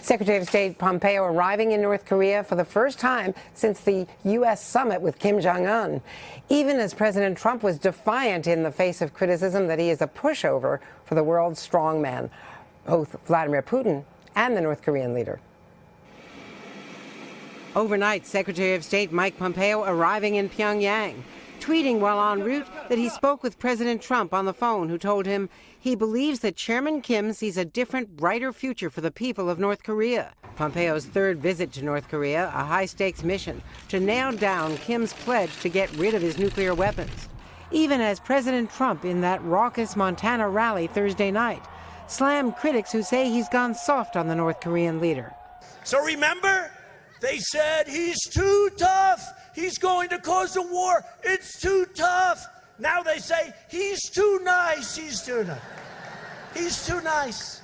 Secretary of State Pompeo arriving in North Korea for the first time since the U.S. summit with Kim Jong Un. Even as President Trump was defiant in the face of criticism that he is a pushover for the world's strongman, both Vladimir Putin and the North Korean leader. Overnight, Secretary of State Mike Pompeo arriving in Pyongyang, tweeting while en route that he spoke with President Trump on the phone, who told him he believes that Chairman Kim sees a different, brighter future for the people of North Korea. Pompeo's third visit to North Korea, a high-stakes mission to nail down Kim's pledge to get rid of his nuclear weapons. Even as President Trump, in that raucous Montana rally Thursday night, slammed critics who say he's gone soft on the North Korean leader. So remember, they said he's too tough. He's going to cause a war. It's too tough. Now they say he's too nice. He's too nice. He's too nice.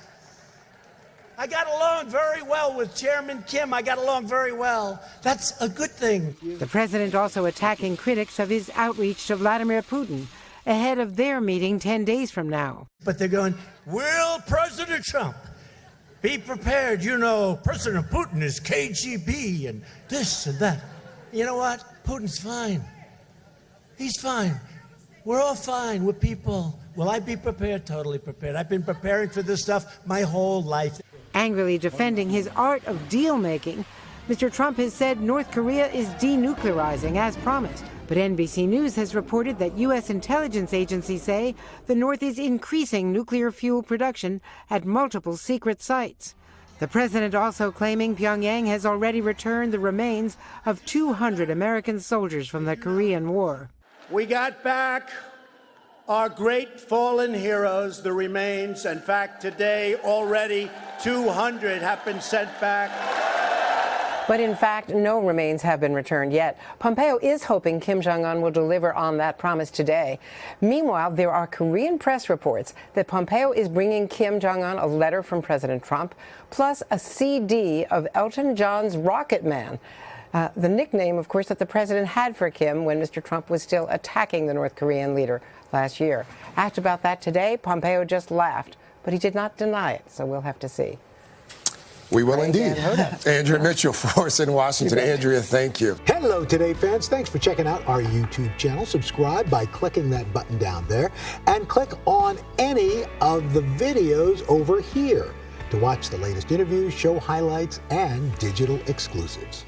I got along very well with Chairman Kim. I got along very well. That's a good thing. The president also attacking critics of his outreach to Vladimir Putin ahead of their meeting 10 days from now. But they're going, will President Trump be prepared? You know, President Putin is KGB and this and that. You know what? Putin's fine. He's fine. We're all fine. We're people. Will I be prepared? Totally prepared. I've been preparing for this stuff my whole life. Angrily defending his art of deal-making, Mr. Trump has said North Korea is denuclearizing as promised. But NBC News has reported that U.S. intelligence agencies say the North is increasing nuclear fuel production at multiple secret sites. The president also claiming Pyongyang has already returned the remains of 200 American soldiers from the Korean War. We got back our great fallen heroes, the remains. In fact, today already 200 have been sent back. But in fact, no remains have been returned yet. Pompeo is hoping Kim Jong Un will deliver on that promise today. Meanwhile, there are Korean press reports that Pompeo is bringing Kim Jong Un a letter from President Trump, plus a CD of Elton John's Rocket Man. The nickname, of course, that the president had for Kim when Mr. Trump was still attacking the North Korean leader last year. Asked about that today, Pompeo just laughed, but he did not deny it, so we'll have to see. We will indeed. Andrea Mitchell for us in Washington. Andrea, thank you. Hello, Today fans. Thanks for checking out our YouTube channel. Subscribe by clicking that button down there and click on any of the videos over here to watch the latest interviews, show highlights, and digital exclusives.